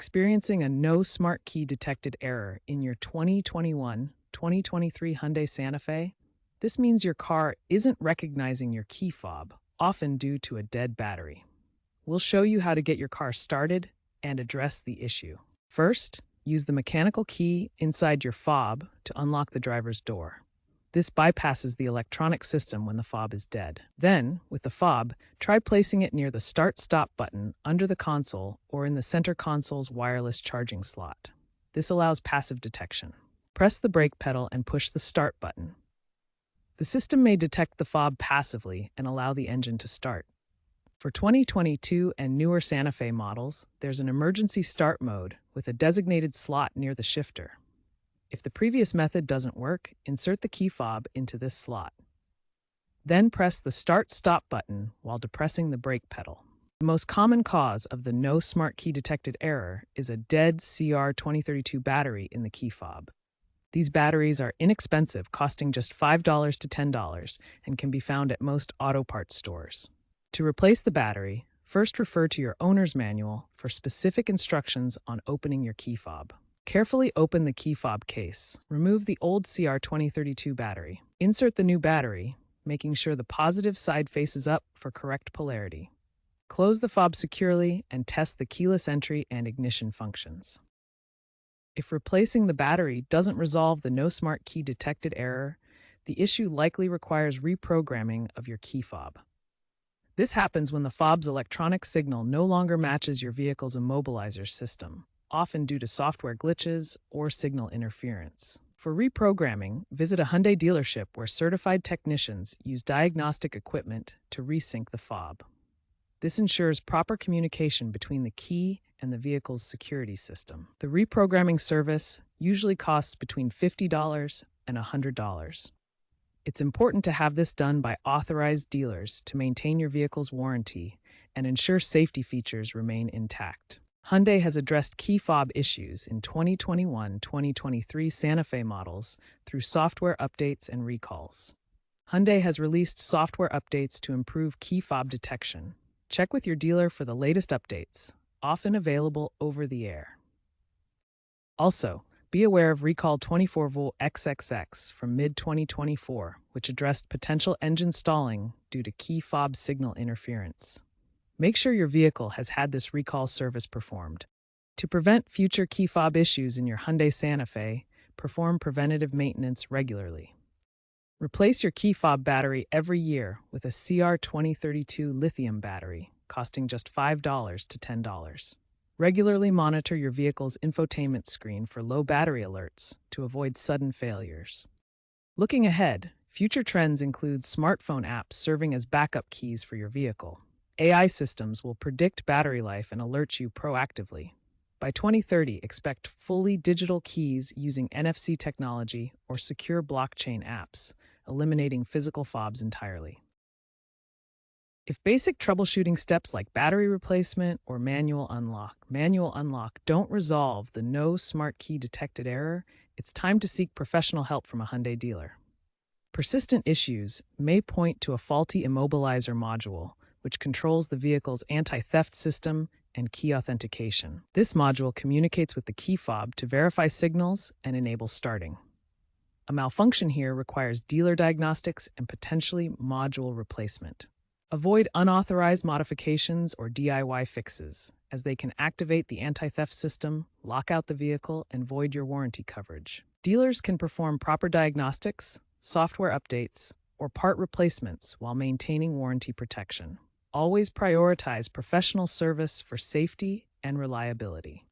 Experiencing a no smart key detected error in your 2021-2023 Hyundai Santa Fe? This means your car isn't recognizing your key fob, often due to a dead battery. We'll show you how to get your car started and address the issue. First, use the mechanical key inside your fob to unlock the driver's door. This bypasses the electronic system when the fob is dead. Then, with the fob, try placing it near the Start-Stop button under the console or in the center console's wireless charging slot. This allows passive detection. Press the brake pedal and push the Start button. The system may detect the fob passively and allow the engine to start. For 2022 and newer Santa Fe models, there's an emergency start mode with a designated slot near the shifter. If the previous method doesn't work, insert the key fob into this slot. Then press the Start-Stop button while depressing the brake pedal. The most common cause of the no smart key detected error is a dead CR2032 battery in the key fob. These batteries are inexpensive, costing just $5 to $10, and can be found at most auto parts stores. To replace the battery, first refer to your owner's manual for specific instructions on opening your key fob. Carefully open the key fob case. Remove the old CR2032 battery. Insert the new battery, making sure the positive side faces up for correct polarity. Close the fob securely and test the keyless entry and ignition functions. If replacing the battery doesn't resolve the no smart key detected error, the issue likely requires reprogramming of your key fob. This happens when the fob's electronic signal no longer matches your vehicle's immobilizer system, often due to software glitches or signal interference. For reprogramming, visit a Hyundai dealership where certified technicians use diagnostic equipment to resync the fob. This ensures proper communication between the key and the vehicle's security system. The reprogramming service usually costs between $50 and $100. It's important to have this done by authorized dealers to maintain your vehicle's warranty and ensure safety features remain intact. Hyundai has addressed key fob issues in 2021-2023 Santa Fe models through software updates and recalls. Hyundai has released software updates to improve key fob detection. Check with your dealer for the latest updates, often available over the air. Also, be aware of recall 24-volt XXX from mid-2024, which addressed potential engine stalling due to key fob signal interference. Make sure your vehicle has had this recall service performed. To prevent future key fob issues in your Hyundai Santa Fe, perform preventative maintenance regularly. Replace your key fob battery every year with a CR2032 lithium battery, costing just $5 to $10. Regularly monitor your vehicle's infotainment screen for low battery alerts to avoid sudden failures. Looking ahead, future trends include smartphone apps serving as backup keys for your vehicle. AI systems will predict battery life and alert you proactively. By 2030, expect fully digital keys using NFC technology or secure blockchain apps, eliminating physical fobs entirely. If basic troubleshooting steps like battery replacement or manual unlock don't resolve the no smart key detected error, it's time to seek professional help from a Hyundai dealer. Persistent issues may point to a faulty immobilizer module, which controls the vehicle's anti-theft system and key authentication. This module communicates with the key fob to verify signals and enable starting. A malfunction here requires dealer diagnostics and potentially module replacement. Avoid unauthorized modifications or DIY fixes, as they can activate the anti-theft system, lock out the vehicle, and void your warranty coverage. Dealers can perform proper diagnostics, software updates, or part replacements while maintaining warranty protection. Always prioritize professional service for safety and reliability.